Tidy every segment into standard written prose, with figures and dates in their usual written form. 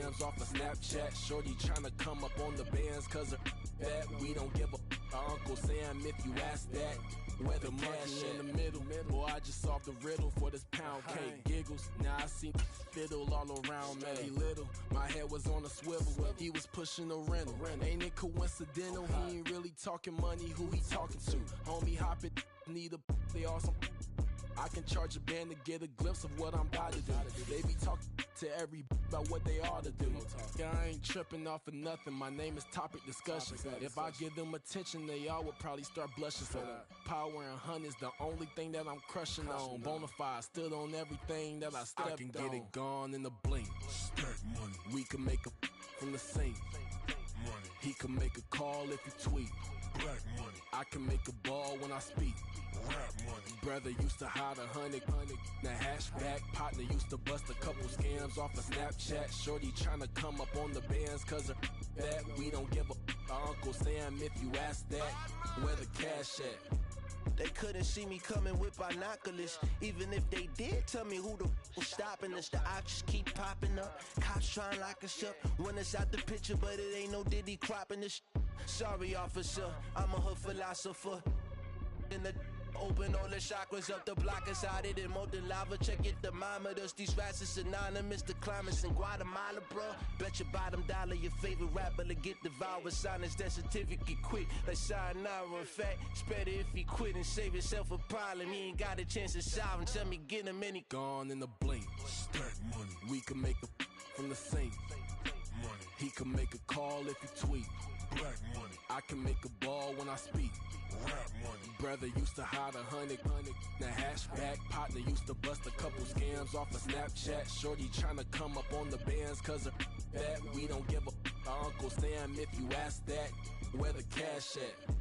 scams off of Snapchat. Shorty tryna come up on the bands cause her that we don't give a Uncle Sam if you ask that. Where the money in the middle, boy, I just solved the riddle for this pound cake. Giggles, now I see fiddle all around me. He little, my head was on a swivel. He was pushing a rental. Ain't it coincidental? He ain't really talking money. Who he talking to? Homie, hop it, need a they awesome. I can charge a band to get a glimpse of what I'm about to do. They be talking to every about what they ought to do. Yeah, I ain't tripping off of nothing. My name is Topic Discussion. If I give them attention, they all would probably start blushing. So power and hunt is the only thing that I'm crushing on. Bonafide stood on everything that I stepped on. I can get it gone in a blink. Stack money. We can make a from the sink. Money. He can make a call if you tweet. Black money. I can make a ball when I speak. Rap money. Brother used to hide 100. The hashback partner used to bust a couple scams off of Snapchat. Shorty tryna come up on the bands cause her that we don't give a Uncle Sam if you ask that. Where the cash at? They couldn't see me coming with binoculars. Even if they did, tell me who the was stopping us. The options keep popping up. Cops trying to lock us up. When it's out the picture, but it ain't no Diddy cropping this. Sorry, officer, I'm a hood philosopher. In the open all the chakras up the block inside it and molten lava. Check it, thermometers. These rats is synonymous. The climates in Guatemala, bro. Bet your bottom dollar your favorite rapper to get devoured. Silence that certificate quick. Like sayonara. In fact, it's better if he quit and save himself a problem. He ain't got a chance to solve him. Tell me get him any gone in a blink. Stack money. We can make a from the sink. Money. He can make a call if you tweet. Black money. I can make a ball when I speak. Rap money. Brother used to hide 100. The hashback partner used to bust a couple scams off of Snapchat. Shorty tryna come up on the bands cause of that we don't give a Uncle Sam if you ask that. Where the cash at?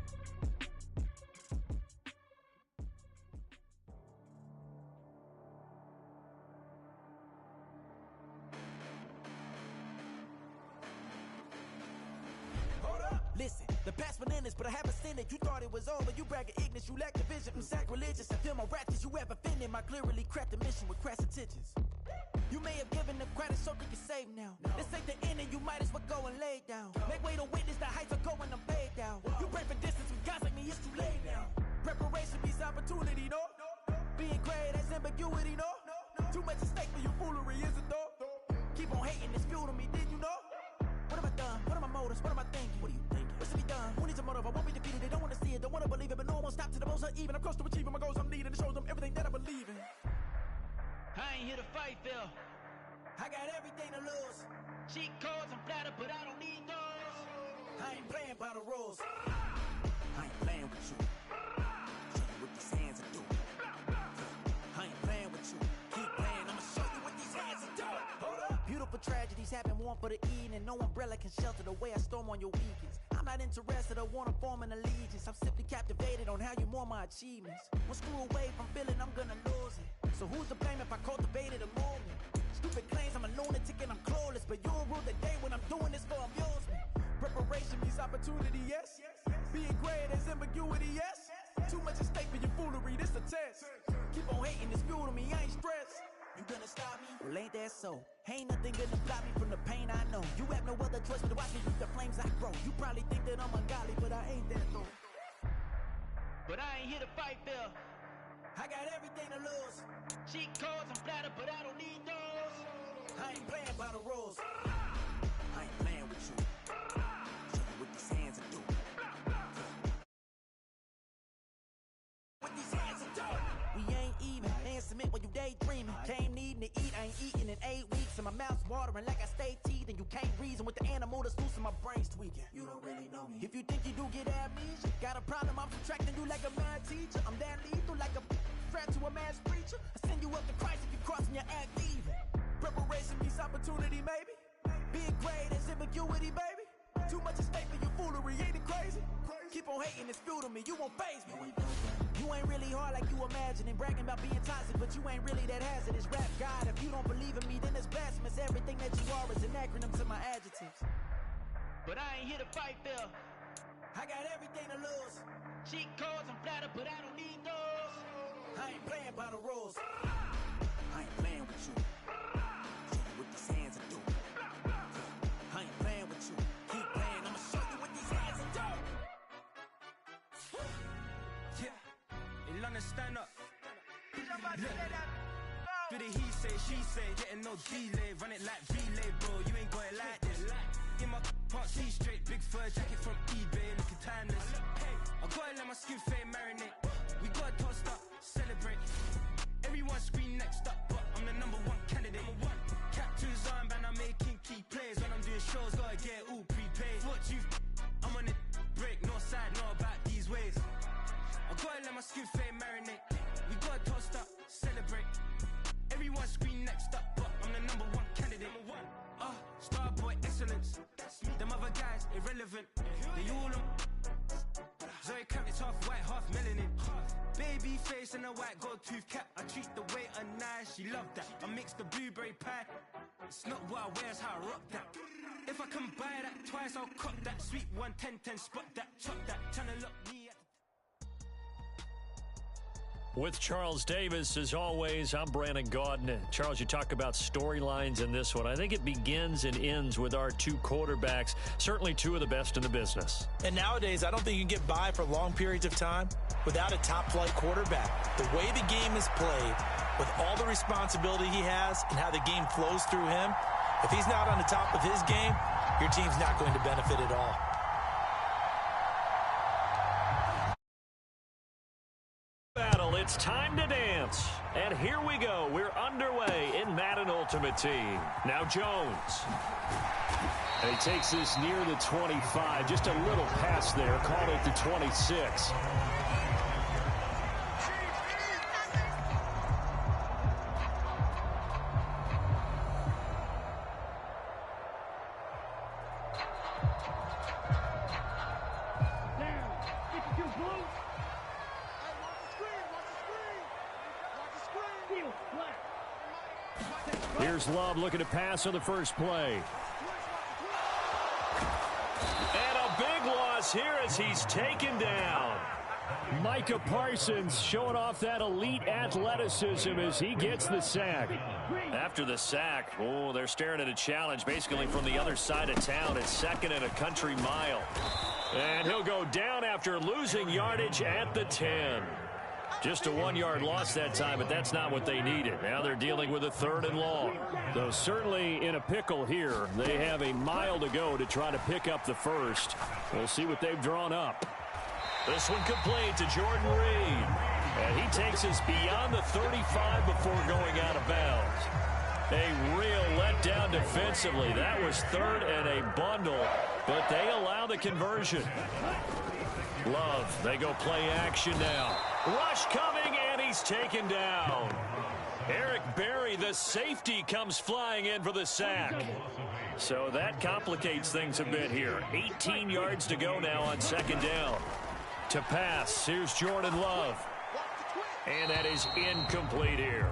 Listen, the past bananas, but I haven't seen it. You thought it was over, you bragging ignorance, you lack the vision. I'm sacrilegious, I feel my ratchets, you ever offended. My clearly cracked the mission with crass intentions. You may have given them credit so they can save now. This ain't the end and you might as well go and lay down. Make way to witness the heights are going, I'm paid down. You pray for distance with guys like me, it's too late now. Preparation means opportunity, no? Being great, that's ambiguity, no? Too much at stake for your foolery, is it though? Keep on hating, it's fuel to me, did you know? What have I done? What are my motives? What am I thinking? What are you thinking? What's to be done? Who needs a motive? I won't be defeated. They don't want to see it, don't want to believe it, but no one won't stop to the most even. I'm close to achieving my goals I'm needing. It shows them everything that I believe in. I ain't here to fight, Phil. I got everything to lose. Cheat codes, I'm flattered, but I don't need those. I ain't playing by the rules. I ain't playing with you. Show you what these hands are doing. I ain't playing with you. Keep playing, I'ma show you what these hands are doing. Hold up. Beautiful tragedies happen, one for the evening. No umbrella can shelter the way I storm on your weekends. I'm not interested, I wanna form an allegiance. I'm simply captivated on how you more my achievements. One screw away from feeling I'm gonna lose it. So who's to blame if I cultivated a movement? Stupid claims I'm a lunatic and I'm clueless, but you'll rule the day when I'm doing this for amusement. Preparation means opportunity, yes. Being great as ambiguity, yes. Too much at stake for your foolery, this a test. Keep on hating, it's fuel to me, I ain't stressed. You gonna stop me? Well, ain't that so? Ain't nothing gonna stop me from the pain I know. You have no other choice but to watch me reap the flames I grow. You probably think that I'm ungodly, but I ain't that though. But I ain't here to fight, Phil. I got everything to lose. Cheat codes, I'm flattered, but I don't need those. I ain't playing by the rules. I ain't playing with you. Show you what these hands are doing. What these hands are doing. We ain't even. Man, submit when you daydreaming. Came needing to eat, I ain't eating in 8 weeks. And my mouth's watering like I stay teeth. And you can't reason with the animal that's loose and my brain's tweaking. You don't really know me. If you think you do get amnesia, got a problem, I'm subtracting you like a mad teacher. I'm that lethal like a threat to a mass preacher. I send you up to Christ if you crossing your act even. Preparation means opportunity, maybe. Being great is ambiguity, baby. Too much at stake for your foolery, ain't it crazy? Keep on hating, it's fuel to me, you won't faze me. You ain't really hard like you imagining. Bragging about being toxic, but you ain't really that hazardous. Rap God, if you don't believe in me, then it's blasphemous. Everything that you are is an acronym to my adjectives. But I ain't here to fight, Phil. I got everything to lose. Cheat codes, I'm flattered, but I don't need those. I ain't playing by the rules. I ain't playing with you. Show you what these hands are doing. trying to stand up. Do the he say, she say, getting no delay, run it like relay, bro, you ain't got it like this. In my can't see straight, big fur jacket from eBay, looking timeless. I gotta let my skin fade marinate. We gotta toast up, celebrate. Everyone scream next up, but I'm the #1 candidate. Captain's armband, I'm making key plays. When I'm doing shows, gotta get all prepaid. What you, I'm on it, break, no side, no about these ways. I gotta let my skin fade marinate. We gotta toast up, celebrate. Everyone scream next up, but I'm the #1 candidate. Starboy excellence. Them other guys irrelevant. They all on. Zoe Camp, it's half white, half melanin. Baby face and a white gold tooth cap. I treat the waiter nice, she love that. I mix the blueberry pie. It's not what I wear, it's how I rock that. If I can buy that twice, I'll cop that. Sweet 110, spot that, chop that. Tryna lock me at the With Charles Davis, as always, I'm Brandon Gaudin. Charles, you talk about storylines in this one. I think it begins and ends with our two quarterbacks, certainly two of the best in the business. And nowadays, I don't think you can get by for long periods of time without a top-flight quarterback. The way the game is played, with all the responsibility he has and how the game flows through him, if he's not on the top of his game, your team's not going to benefit at all. It's time to dance. And here we go. We're underway in Madden Ultimate Team. Now Jones. And he takes this near the 25. Just a little pass there. Called it the 26. Here's Love looking to pass on the first play. And a big loss here as he's taken down. Micah Parsons showing off that elite athleticism as he gets the sack. After the sack, they're staring at a challenge basically from the other side of town. It's second and a country mile. And he'll go down after losing yardage at the 10. Just a 1-yard loss that time, but that's not what they needed. Now they're dealing with a 3rd and long. Though certainly in a pickle here. They have a mile to go to try to pick up the first. We'll see what they've drawn up. This one complete to Jordan Reed. And he takes us beyond the 35 before going out of bounds. A real letdown defensively. That was 3rd and a bundle, but they allow the conversion. Love, they go play action now. Rush coming, and he's taken down. Eric Berry, the safety, comes flying in for the sack. So that complicates things a bit here. 18 yards to go now on 2nd down. To pass, here's Jordan Love. And that is incomplete here.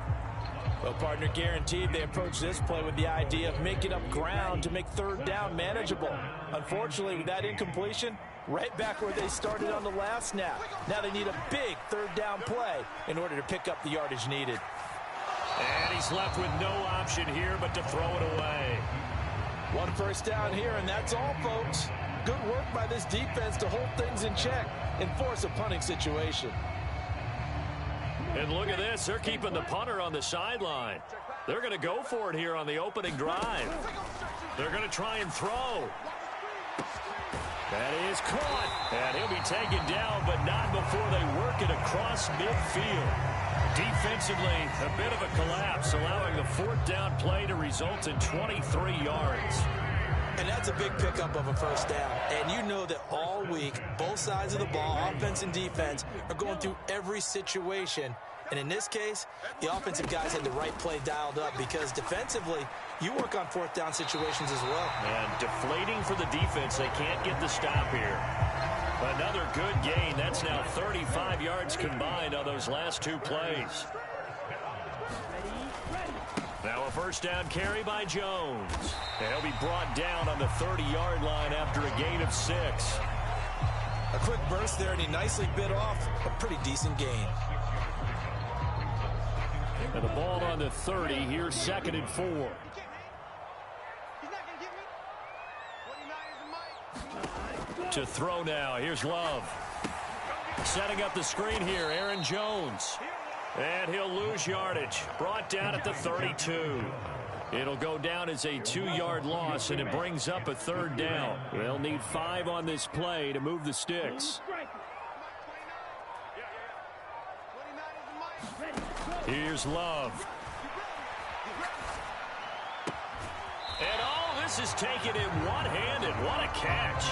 Well, partner, guaranteed they approach this play with the idea of making up ground to make 3rd down manageable. Unfortunately, with that incompletion, right back where they started on the last snap. Now they need a big 3rd down play in order to pick up the yardage needed. And he's left with no option here but to throw it away. 1 first down here, and that's all, folks. Good work by this defense to hold things in check and force a punting situation. And look at this. They're keeping the punter on the sideline. They're going to go for it here on the opening drive. They're going to try and throw. That is caught. And he'll be taken down, but not before they work it across midfield. Defensively, a bit of a collapse, allowing the 4th down play to result in 23 yards. And that's a big pickup of a 1st down. And you know that all week, both sides of the ball, offense and defense, are going through every situation. And in this case, the offensive guys had the right play dialed up because defensively, you work on 4th down situations as well. And deflating for the defense. They can't get the stop here. Another good gain. That's now 35 yards combined on those last 2 plays. Now a 1st down carry by Jones. And he'll be brought down on the 30-yard line after a gain of 6. A quick burst there, and he nicely bit off a pretty decent gain. And the ball on the 30. Here's 2nd and 4. To throw now. Here's Love. Setting up the screen here, Aaron Jones. And he'll lose yardage. Brought down at the 32. It'll go down as a 2-yard loss, and it brings up a 3rd down. They'll need 5 on this play to move the sticks. Here's Love. And all this is taken in one-handed. What a catch.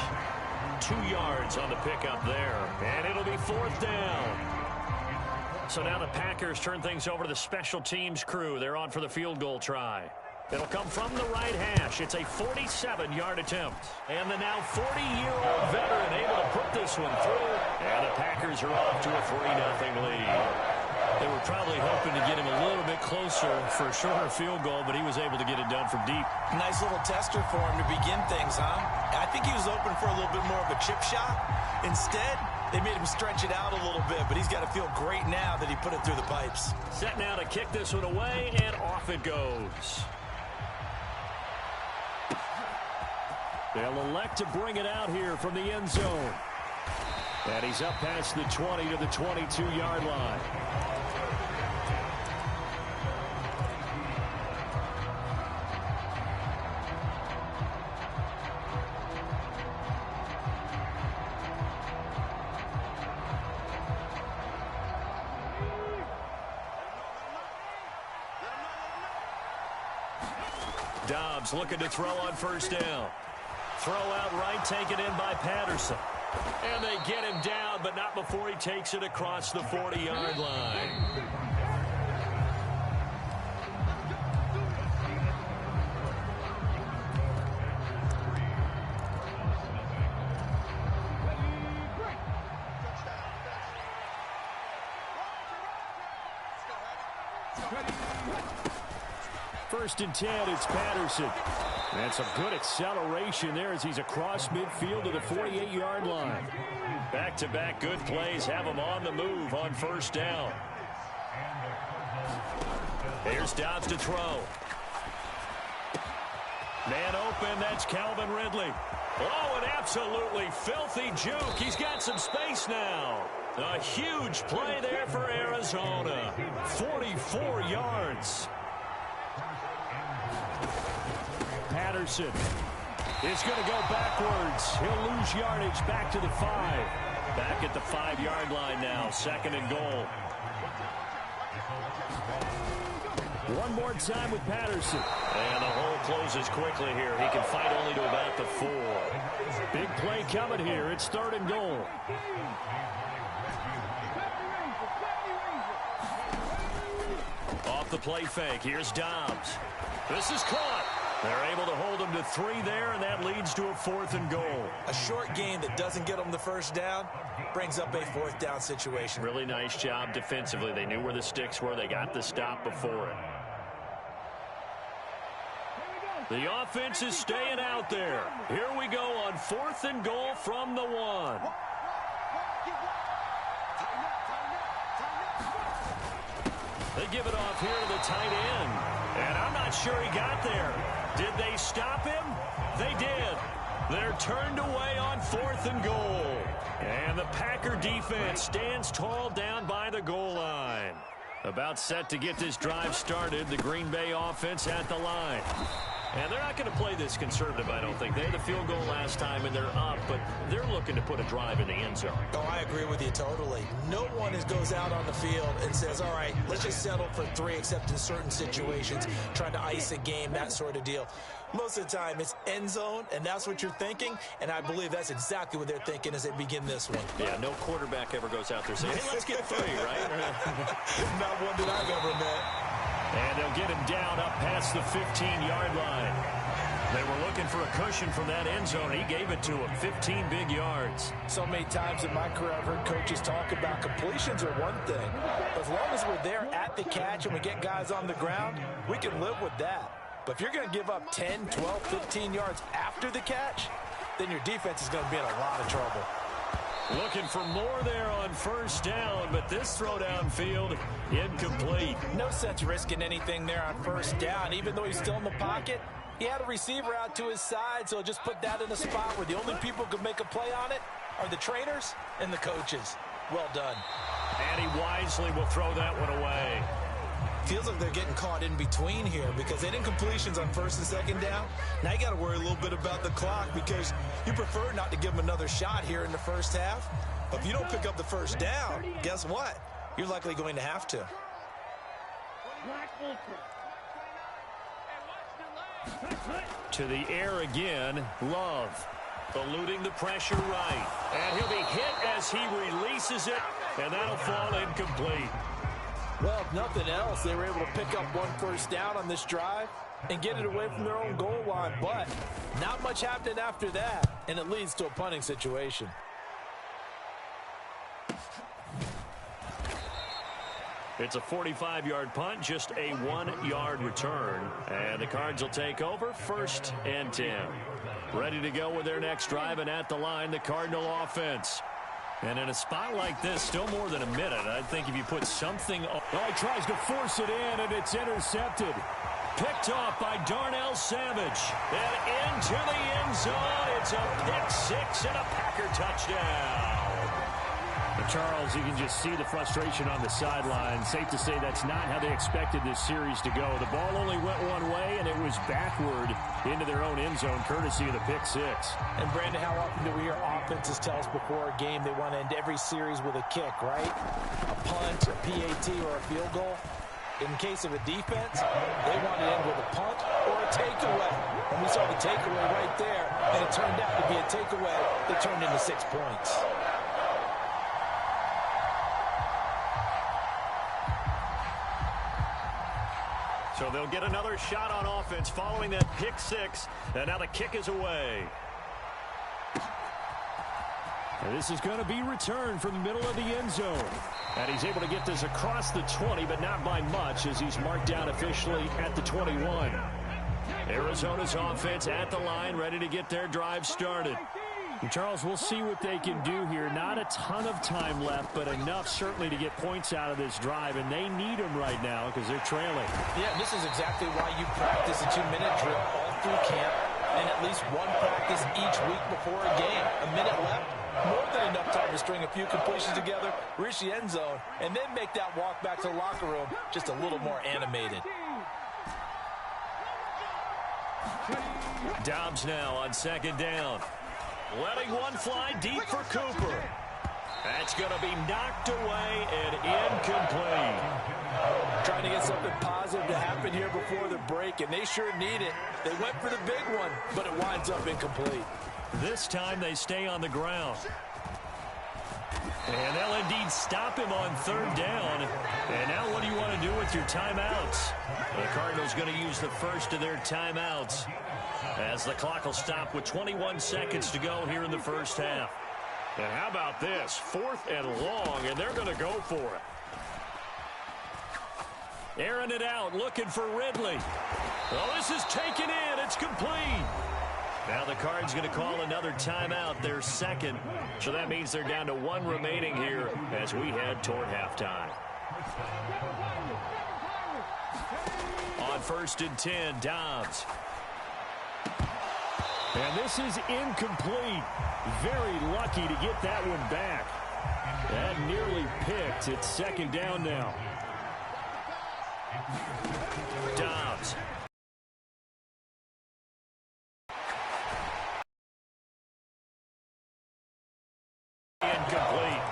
2 yards on the pickup there. And it'll be 4th down. So now the Packers turn things over to the special teams crew. They're on for the field goal try. It'll come from the right hash. It's a 47-yard attempt. And the now 40-year-old veteran able to put this one through. And the Packers are off to a 3-0 lead. They were probably hoping to get him a little bit closer for a shorter field goal, but he was able to get it done from deep. Nice little tester for him to begin things, huh? I think he was open for a little bit more of a chip shot. Instead, they made him stretch it out a little bit, but he's got to feel great now that he put it through the pipes. Set now to kick this one away, and off it goes. They'll elect to bring it out here from the end zone. And he's up past the 20 to the 22-yard line. Dobbs looking to throw on 1st down. Throw out right, taken in by Patterson. And they get him down, but not before he takes it across the 40-yard line. First and 10, it's Patterson. And some good acceleration there as he's across midfield to the 48-yard line. Back-to-back good plays have him on the move on 1st down. Here's Dobbs to throw. Man open, that's Calvin Ridley. Oh, an absolutely filthy juke. He's got some space now. A huge play there for Arizona. 44 yards. Patterson is going to go backwards. He'll lose yardage back to the 5. Back at the 5-yard line now. 2nd and goal. One more time with Patterson. And the hole closes quickly here. He can fight only to about the 4. Big play coming here. It's 3rd and goal. Off the play fake. Here's Dobbs. This is caught. They're able to hold him to 3 there, and that leads to a 4th and goal. A short game that doesn't get them the 1st down brings up a 4th down situation. Really nice job defensively. They knew where the sticks were. They got the stop before it. The offense is staying out there. Here we go on 4th and goal from the 1. They give it off here to the tight end. And I'm not sure he got there. Did they stop him? They did. They're turned away on 4th and goal. And the Packer defense stands tall down by the goal line. About set to get this drive started. The Green Bay offense at the line. And they're not going to play this conservative, I don't think. They had the field goal last time, and they're up, but they're looking to put a drive in the end zone. Oh, I agree with you totally. No one goes out on the field and says, all right, let's just settle for 3, except in certain situations, trying to ice a game, that sort of deal. Most of the time, it's end zone, and that's what you're thinking, and I believe that's exactly what they're thinking as they begin this one. Yeah, no quarterback ever goes out there saying, hey, let's get 3, right? Not one that I've ever met. And they'll get him down up past the 15-yard line. They were looking for a cushion from that end zone. He gave it to him, 15 big yards. So many times in my career I've heard coaches talk about completions are one thing. As long as we're there at the catch and we get guys on the ground, we can live with that. But if you're going to give up 10, 12, 15 yards after the catch, then your defense is going to be in a lot of trouble. Looking for more there on 1st down, but this throw downfield incomplete. No sense risking anything there on 1st down. Even though he's still in the pocket, he had a receiver out to his side, so just put that in a spot where the only people who could make a play on it are the trainers and the coaches. Well done. And he wisely will throw that one away. Feels like they're getting caught in between here because they didn't completions on first and second down. Now you got to worry a little bit about the clock because you prefer not to give them another shot here in the first half. But if you don't pick up the first down, guess what? You're likely going to have to. To the air again, Love. Eluding the pressure right. And he'll be hit as he releases it, and that'll fall incomplete. Well, if nothing else, they were able to pick up one first down on this drive and get it away from their own goal line. But not much happened after that, and it leads to a punting situation. It's a 45-yard punt, just a 1-yard return. And the Cards will take over 1st and 10. Ready to go with their next drive, and at the line, the Cardinal offense. And in a spot like this, still more than a minute, I think if you put something... Oh, he tries to force it in, and it's intercepted. Picked off by Darnell Savage. And into the end zone. It's a pick six and a Packer touchdown. Charles, you can just see the frustration on the sideline. Safe to say that's not how they expected this series to go. The ball only went one way, and it was backward into their own end zone, courtesy of the pick six. And, Brandon, how often do we hear offenses tell us before a game they want to end every series with a kick, right? A punt, a PAT, or a field goal. In case of a defense, they want to end with a punt or a takeaway. And we saw the takeaway right there, and it turned out to be a takeaway that turned into 6 points. So they'll get another shot on offense following that pick six. And now the kick is away. And this is going to be returned from the middle of the end zone. And he's able to get this across the 20, but not by much as he's marked down officially at the 21. Arizona's offense at the line, ready to get their drive started. And Charles, we'll see what they can do here. Not a ton of time left, but enough certainly to get points out of this drive, and they need them right now because they're trailing. Yeah, this is exactly why you practice a 2-minute drill all through camp and at least one practice each week before a game. A minute left, more than enough time to string a few completions together, reach the end zone, and then make that walk back to the locker room just a little more animated. Dobbs now on 2nd down. Letting one fly deep for Cooper. That's going to be knocked away and incomplete. Trying to get something positive to happen here before the break, and they sure need it. They went for the big one, but it winds up incomplete. This time they stay on the ground. And they'll indeed stop him on 3rd down. And now what do you want to do with your timeouts? The Cardinals going to use the first of their timeouts as the clock will stop with 21 seconds to go here in the first half. And how about this? 4th and long, and they're going to go for it. Airing it out, looking for Ridley. Well, this is taken in. It's complete. Now the Cards going to call another timeout, their second. So that means they're down to 1 remaining here as we head toward halftime. On 1st and 10, Dobbs. And this is incomplete. Very lucky to get that one back. That nearly picked. It's 2nd down now. Dobbs. Incomplete.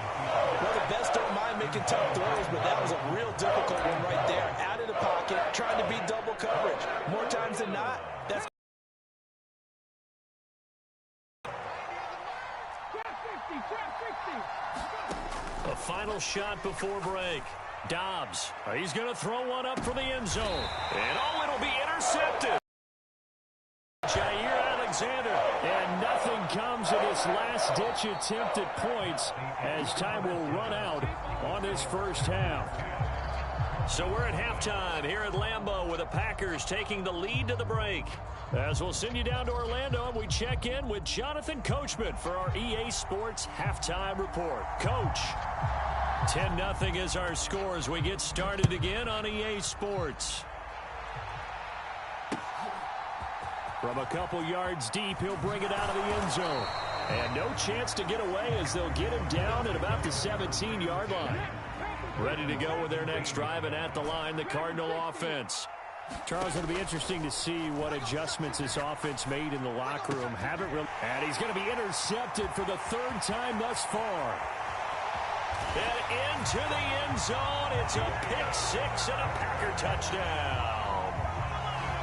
Well, the best don't mind making tough throws, but that was a real difficult one right there. Out of the pocket, trying to beat double coverage. More times than not, that's... A final shot before break. Dobbs. He's going to throw one up for the end zone. And oh, it'll be intercepted. Jair Alexander. And nothing comes of this last-ditch attempt at points as time will run out on this first half. So we're at halftime here at Lambeau with the Packers taking the lead to the break. As we'll send you down to Orlando, and we check in with Jonathan Coachman for our EA Sports Halftime Report. Coach, 10-0 is our score as we get started again on EA Sports. From a couple yards deep, he'll bring it out of the end zone. And no chance to get away as they'll get him down at about the 17-yard line. Ready to go with their next drive, and at the line, the Cardinal offense. Charles, it'll be interesting to see what adjustments this offense made in the locker room. And he's going to be intercepted for the third time thus far. And into the end zone. It's a pick six and a Packer touchdown.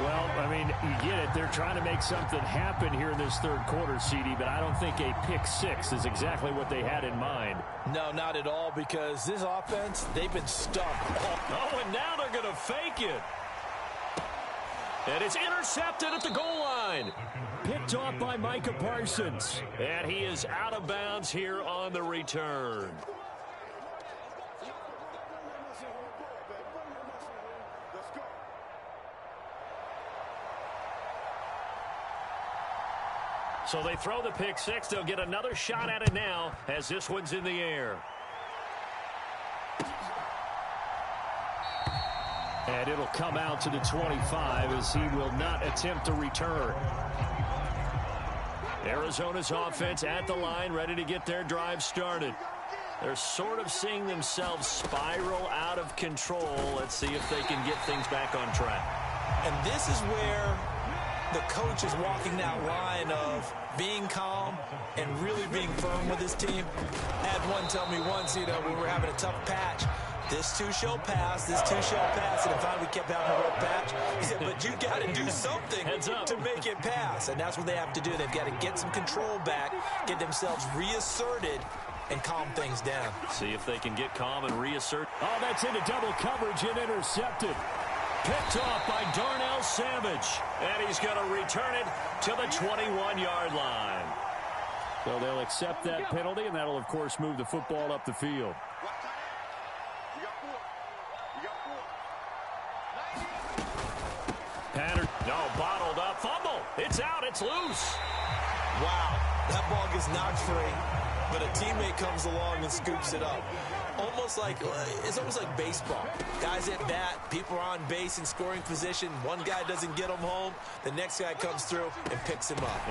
Well, I mean, you get it. They're trying to make something happen here in this third quarter, CD, but I don't think a pick six is exactly what they had in mind. No, not at all, because this offense, they've been stuck. Oh, and now they're going to fake it. And it's intercepted at the goal line. Picked off by Micah Parsons. And he is out of bounds here on the return. So they throw the pick six. They'll get another shot at it now as this one's in the air. And it'll come out to the 25 as he will not attempt to return. Arizona's offense at the line, ready to get their drive started. They're sort of seeing themselves spiral out of control. Let's see if they can get things back on track. And this is where the coach is walking that line of being calm and really being firm with his team. I had one tell me once, when we were having a tough patch, this too shall pass, this too shall pass, and finally we kept having a rough patch. He said, but you got to do something to make it pass, and that's what they have to do. They've got to get some control back, get themselves reasserted, and calm things down. See if they can get calm and reassert. Oh, that's into double coverage and intercepted. Picked off by Darnell Savage. And he's going to return it to the 21-yard line. So they'll accept that penalty, and that'll, of course, move the football up the field. Pattern. No, bottled up. Fumble. It's out. It's loose. Wow. That ball gets knocked free, but a teammate comes along and scoops it up. It's almost like baseball. Guys at bat, people are on base in scoring position. One guy doesn't get him home. The next guy comes through and picks him up.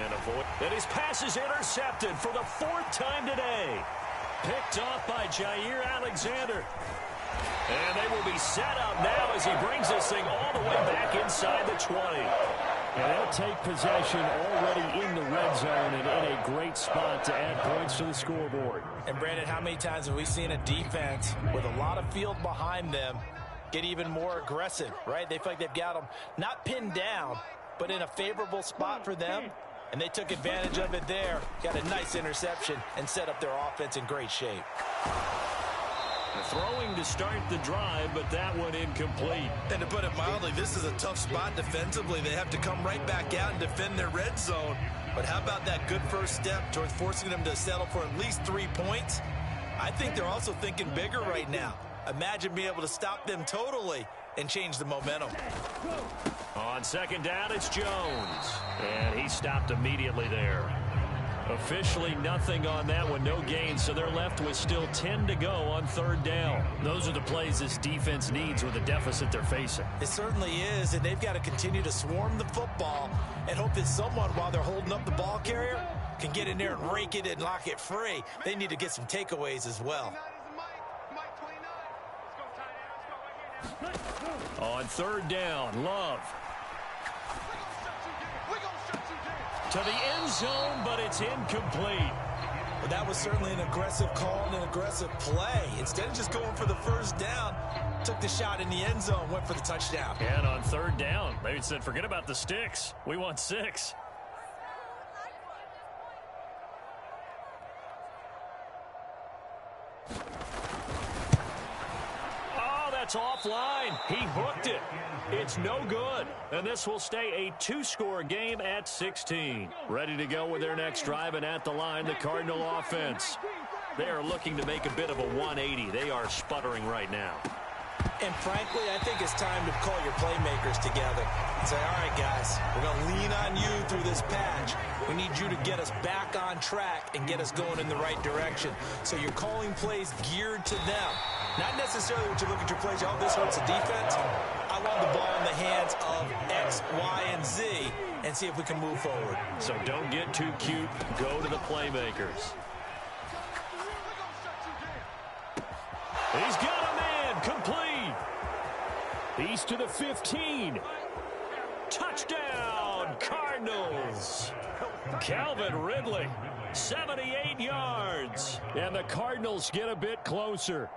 And his pass is intercepted for the fourth time today. Picked off by Jair Alexander. And they will be set up now as he brings this thing all the way back inside the 20. And they'll take possession already in the red zone and in a great spot to add points to the scoreboard. And, Brandon, how many times have we seen a defense with a lot of field behind them get even more aggressive, right? They feel like they've got them not pinned down, but in a favorable spot for them. And they took advantage of it there, got a nice interception, and set up their offense in great shape. Throwing to start the drive, but that one incomplete. And to put it mildly, this is a tough spot defensively. They have to come right back out and defend their red zone. But how about that good first step towards forcing them to settle for at least 3 points? I think they're also thinking bigger right now. Imagine being able to stop them totally and change the momentum. On second down, it's Jones. And he stopped immediately there. Officially nothing on that one, no gain, so they're left with still 10 to go on third down. Those are the plays this defense needs with the deficit they're facing. It certainly is, and they've got to continue to swarm the football and hope that someone, while they're holding up the ball carrier, can get in there and rake it and lock it free. They need to get some takeaways as well. On third down, Love. To the end zone, but it's incomplete. Well, that was certainly an aggressive call and an aggressive play. Instead of just going for the first down, took the shot in the end zone, went for the touchdown. And on third down, they said, forget about the sticks. We want 6. Oh, that's offline. He hooked it. It's no good. And this will stay a 2-score game at 16. Ready to go with their next drive, and at the line, the Cardinal offense. They are looking to make a bit of a 180. They are sputtering right now. And frankly, I think it's time to call your playmakers together and say, all right, guys, we're going to lean on you through this patch. We need you to get us back on track and get us going in the right direction. So you're calling plays geared to them. Not necessarily what you look at your plays, oh, this hurts the defense. I want the ball in the hands of X, Y, and Z. and see if we can move forward. So don't get too cute. Go to the playmakers. He's got a man. Complete. He's to the 15. Touchdown, Cardinals. Calvin Ridley, 78 yards. And the Cardinals get a bit closer.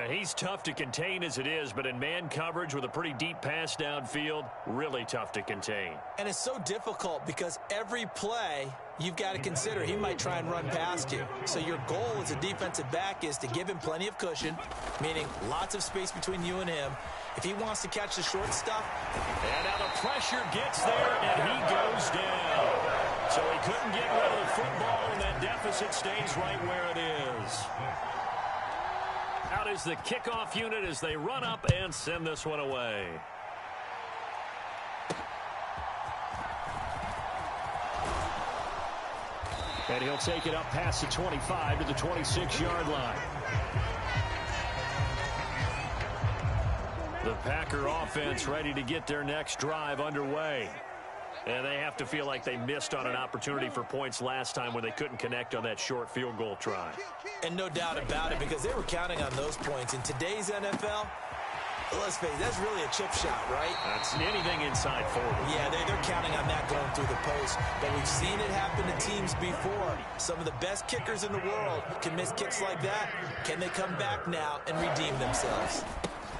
He's tough to contain as it is, but in man coverage with a pretty deep pass downfield, really tough to contain. And it's so difficult because every play you've got to consider he might try and run past you. So your goal as a defensive back is to give him plenty of cushion, meaning lots of space between you and him. If he wants to catch the short stuff. And now the pressure gets there, and he goes down. So he couldn't get rid of the football, and that deficit stays right where it is. Out is the kickoff unit as they run up and send this one away. And he'll take it up past the 25 to the 26-yard line. The Packer offense ready to get their next drive underway. And they have to feel like they missed on an opportunity for points last time when they couldn't connect on that short field goal try. And no doubt about it, because they were counting on those points. In today's NFL, let's face it, that's really a chip shot, right? That's anything inside 40. Yeah, they're counting on that going through the post. But we've seen it happen to teams before. Some of the best kickers in the world can miss kicks like that. Can they come back now and redeem themselves?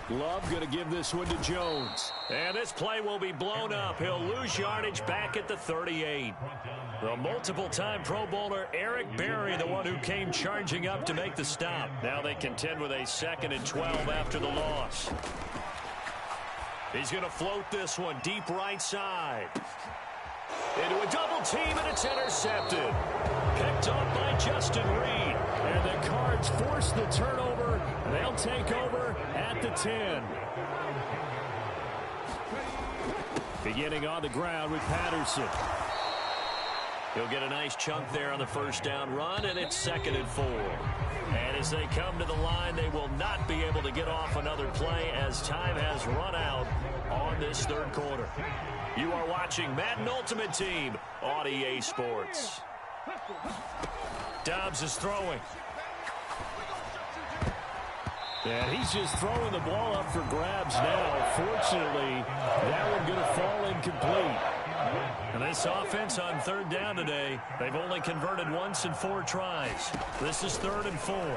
Love going to give this one to Jones. And this play will be blown up. He'll lose yardage back at the 38. The multiple-time Pro Bowler Eric Berry, the one who came charging up to make the stop. Now they contend with a 2nd and 12 after the loss. He's going to float this one deep right side. Into a double team, and it's intercepted. Picked up by Justin Reed. And the Cards force the turnover. They'll take over at the 10. Beginning on the ground with Patterson. He'll get a nice chunk there on the first down run, and it's 2nd and 4. And as they come to the line, they will not be able to get off another play as time has run out on this third quarter. You are watching Madden Ultimate Team on EA Sports. Dobbs is throwing. And he's just throwing the ball up for grabs now. Fortunately, that one going to fall incomplete. And this offense on 3rd down today, they've only converted once in 4 tries. This is 3rd and 4. Now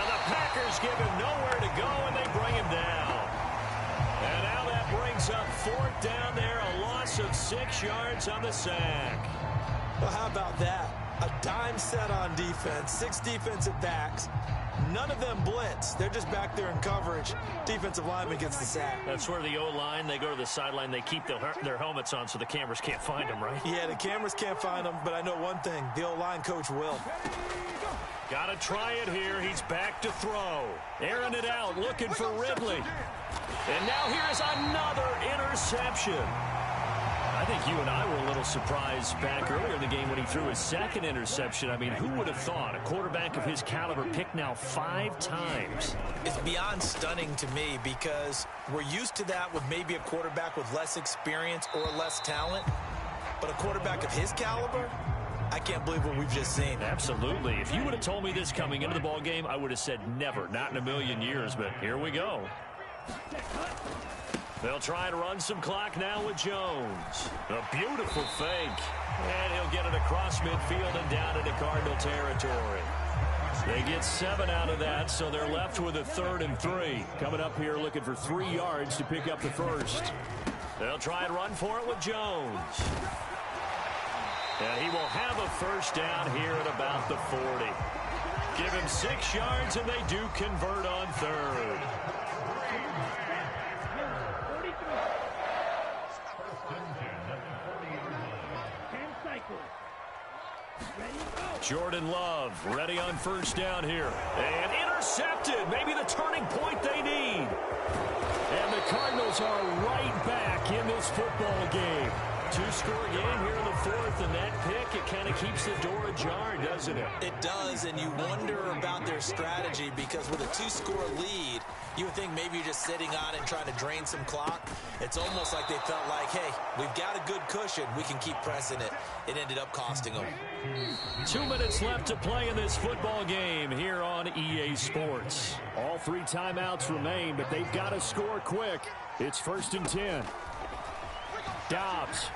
the Packers give him nowhere to go, and they bring him down. And now that brings up 4th down there, a loss of 6 yards on the sack. Well, how about that? A dime set on defense, 6 defensive backs. None of them blitz. They're just back there in coverage. Defensive lineman gets the sack. That's where the O-line, they go to the sideline, they keep their helmets on so the cameras can't find them, right? Yeah, the cameras can't find them, but I know one thing. The O-line coach will. Got to try it here. He's back to throw. Airing it out, looking for Ridley. And now here's another interception. I think you and I were a little surprised back earlier in the game when he threw his 2nd interception. I mean, who would have thought a quarterback of his caliber picked now 5 times? It's beyond stunning to me because we're used to that with maybe a quarterback with less experience or less talent. But a quarterback of his caliber, I can't believe what we've just seen. Absolutely. If you would have told me this coming into the ball game, I would have said never, not in a million years. But here we go. They'll try to run some clock now with Jones. A beautiful fake. And he'll get it across midfield and down into Cardinal territory. They get 7 out of that, so they're left with a 3rd and 3. Coming up here looking for 3 yards to pick up the first. They'll try and run for it with Jones. And he will have a first down here at about the 40. Give him 6 yards, and they do convert on 3rd. Jordan Love ready on first down here. And intercepted. Maybe the turning point they need. And the Cardinals are right back in this football game. Two-score game here in the fourth, and that pick, it kind of keeps the door ajar, doesn't it? It does, and you wonder about their strategy because with a two-score lead, you would think maybe you're just sitting on it and trying to drain some clock. It's almost like they felt like, hey, we've got a good cushion. We can keep pressing it. It ended up costing them. 2 minutes left to play in this football game here on EA Sports. All 3 timeouts remain, but they've got to score quick. It's 1st and 10. Dobbs.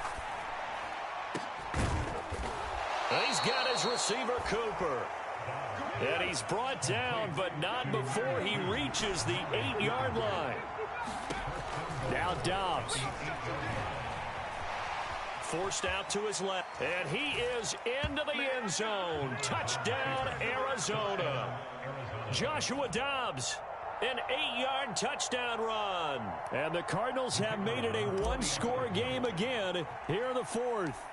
He's got his receiver, Cooper. And he's brought down, but not before he reaches the 8-yard line. Now Dobbs. Forced out to his left. And he is into the end zone. Touchdown, Arizona. Joshua Dobbs. An 8-yard touchdown run. And the Cardinals have made it a one-score game again here in the fourth.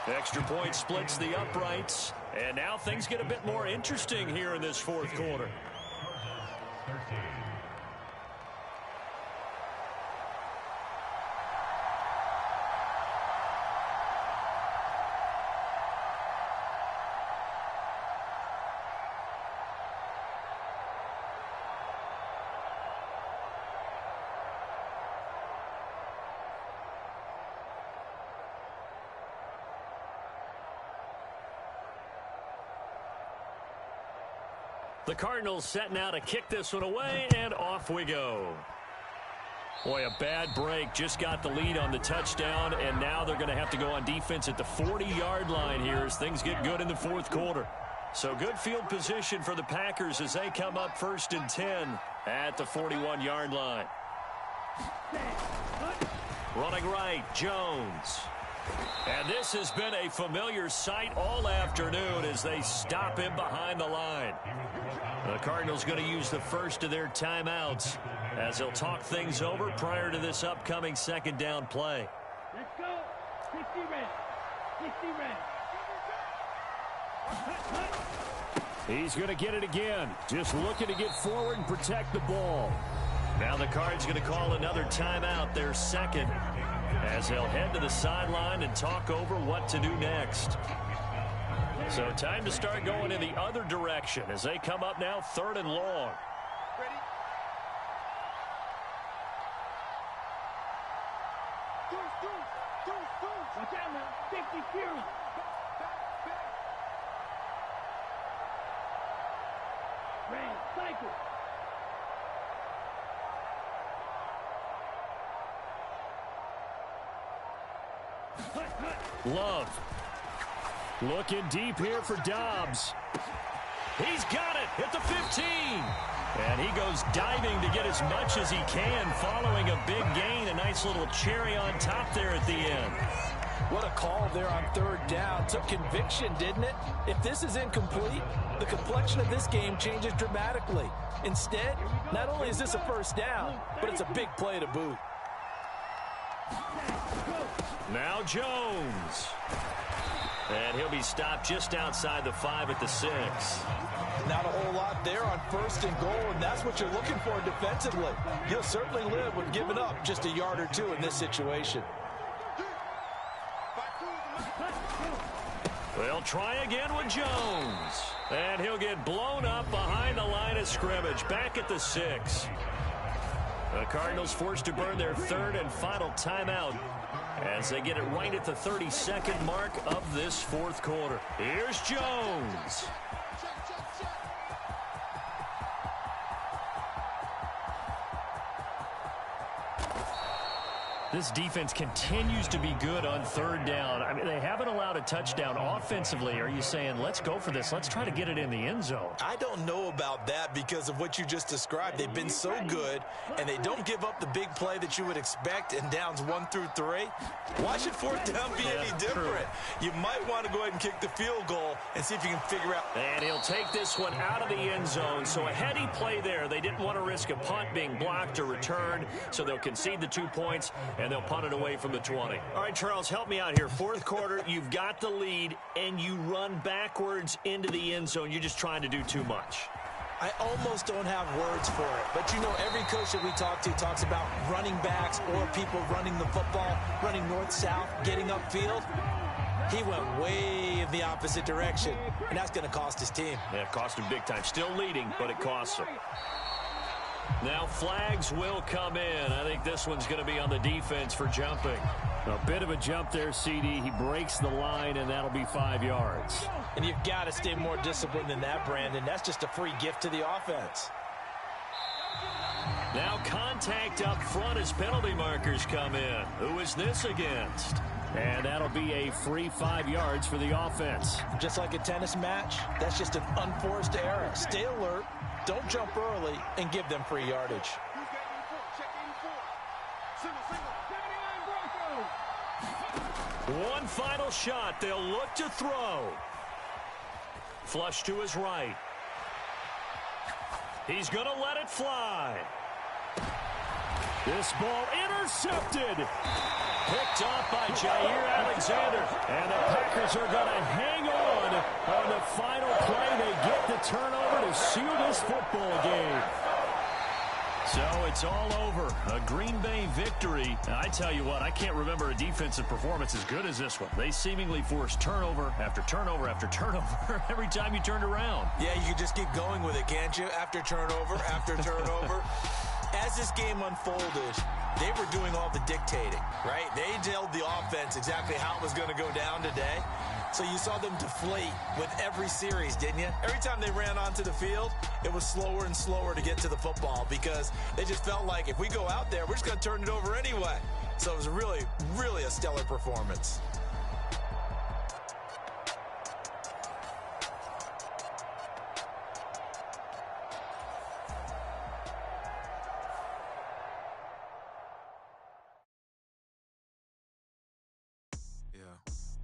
Extra point splits the uprights. And now things get a bit more interesting here in this fourth quarter. The Cardinals setting out to kick this one away, and off we go. Boy, a bad break. Just got the lead on the touchdown, and now they're going to have to go on defense at the 40-yard line here as things get good in the fourth quarter. So good field position for the Packers as they come up 1st and 10 at the 41-yard line. Running right, Jones. And this has been a familiar sight all afternoon as they stop him behind the line. The Cardinals going to use the first of their timeouts as they'll talk things over prior to this upcoming second down play. Let's go. 60 red. 60 red. He's going to get it again. Just looking to get forward and protect the ball. Now the Cards going to call another timeout, their second, as they'll head to the sideline and talk over what to do next. So time to start going in the other direction as they come up now 3rd and long. Ready? Watch out now. 50 Fury. Red, cycle. Love. Looking deep here for Dobbs. He's got it at the 15. And he goes diving to get as much as he can following a big gain. A nice little cherry on top there at the end. What a call there on 3rd down. Took conviction, didn't it? If this is incomplete, the complexion of this game changes dramatically. Instead, not only is this a 1st down, but it's a big play to boot. Now Jones. And he'll be stopped just outside the 5 at the 6. Not a whole lot there on 1st and goal, and that's what you're looking for defensively. You'll certainly live with giving up just a yard or two in this situation. They'll try again with Jones. And he'll get blown up behind the line of scrimmage, back at the 6. The Cardinals forced to burn their 3rd and final timeout as they get it right at the 32nd mark of this fourth quarter. Here's Jones. This defense continues to be good on 3rd down. I mean, they haven't allowed a touchdown offensively. Are you saying, let's go for this? Let's try to get it in the end zone. I don't know about that because of what you just described. They've been so good, and they don't give up the big play that you would expect in downs 1 through 3. Why should 4th down be any different? You might want to go ahead and kick the field goal and see if you can figure out. And he'll take this one out of the end zone. So a heady play there. They didn't want to risk a punt being blocked or returned, so they'll concede the 2 points, and they'll punt it away from the 20. All right, Charles, help me out here. Fourth quarter, you've got the lead, and you run backwards into the end zone. You're just trying to do too much. I almost don't have words for it. But, you know, every coach that we talk to talks about running backs or people running the football, running north-south, getting upfield. He went way in the opposite direction, and that's going to cost his team. Yeah, it cost him big time. Still leading, but it costs him. Now flags will come in. I think this one's going to be on the defense for jumping. A bit of a jump there, CD. He breaks the line, and that'll be 5 yards. And you've got to stay more disciplined than that, Brandon. That's just a free gift to the offense. Now contact up front as penalty markers come in. Who is this against? And that'll be a free 5 yards for the offense. Just like a tennis match, that's just an unforced error. Stay alert, don't jump early, and give them free yardage. One final shot. They'll look to throw. Flush to his right. He's going to let it fly. This ball intercepted. Picked off by Jair Alexander. And the Packers are going to hang on the final play. They get the turnover to seal this football game. So it's all over. A Green Bay victory. And I tell you what, I can't remember a defensive performance as good as this one. They seemingly forced turnover after turnover after turnover every time you turned around. Yeah, you can just keep going with it, can't you? After turnover, after turnover. As this game unfolded, they were doing all the dictating, right? They told the offense exactly how it was going to go down today. So you saw them deflate with every series, didn't you? Every time they ran onto the field, it was slower and slower to get to the football because they just felt like if we go out there, we're just going to turn it over anyway. So it was really, really a stellar performance.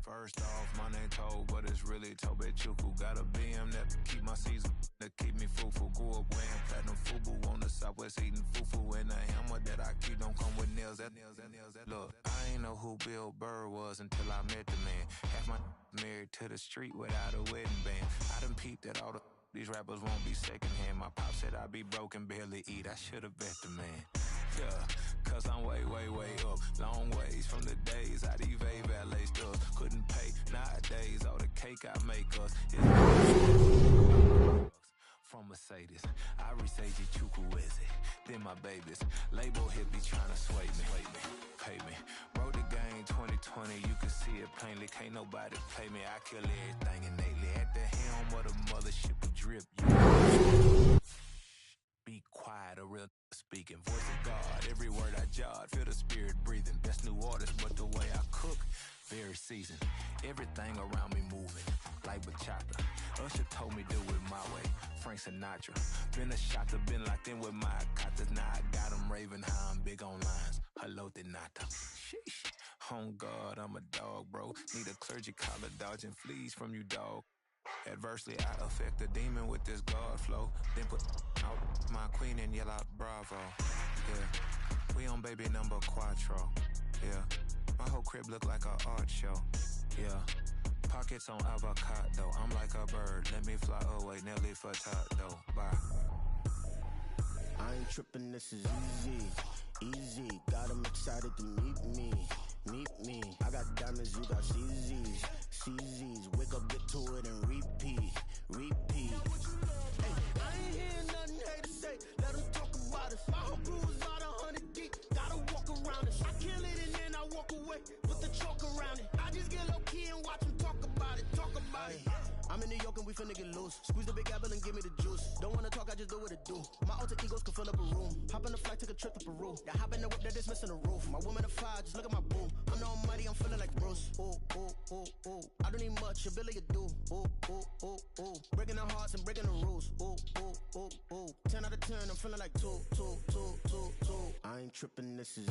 First off, my name Toad, but it's really Tobe Chuku. Got a BM that keep my season, that keep me fruitful. Grew up wearing platinum FUBU on the Southwest eating fufu. And the hammer that I keep don't come with nails. Look, I ain't know who Bill Burr was until I met the man. Half my married to the street without a wedding band. I done peeped that all these rappers won't be secondhand. My pop said I'd be broken, barely eat. I should've bet the man. Yeah, cause I'm way, way, way up. Long ways from the days I evade valet stuff. Couldn't pay nowadays. All the cake I make us is from Mercedes. I resage Chukwueze. Then my babies. Label hit be trying to sway me. Pay me. Wrote the game 2020. You can see it plainly. Can't nobody play me. I kill everything innately. At the helm of the mothership we drip. Be quiet, a real speaking. Voice of God, every word I jot. Feel the spirit breathing. Best new artist, but the way I cook, very seasoned. Everything around me moving, like bachata. Usher told me do it my way. Frank Sinatra. Been a shotter, been locked in with my katas. Now I got them raving how I'm big on lines. Hello, Denata. Sheesh. On God, I'm a dog, bro. Need a clergy collar, dodging fleas from you, dog. Adversely, I affect the demon with this God flow. Then put out my queen and yell out bravo. Yeah, we on baby number quattro. Yeah, my whole crib look like a art show. Yeah, pockets on avocado. I'm like a bird. Let me fly away, Nelly Furtado. Bye. I ain't tripping, this is easy. Got 'em excited to meet me. I got diamonds, you got CZs. Wake up, get to it, and repeat. Hey, I ain't hearing nothing haters say. Let them talk about us. My whole crew is about 100 deep. Gotta walk around us. I kill it and then I walk away. Put the chalk around it. I just get low key and watch them talk about it. I'm in New York and we finna get loose. Squeeze the big apple and give me the juice. Don't wanna talk, I just do what it do. My alter egos can fill up a room. Hop on the flight, take a trip to Peru. Yeah, hop in the whip, they're missing the roof. My woman a fire, just look at my boo. I'm the almighty, I'm feeling like Bruce. Ooh. I don't need much, ability to do. Ooh. Breaking the hearts and breaking the rules. Ooh. 10 out of 10, I'm feeling like 2. I ain't tripping, this is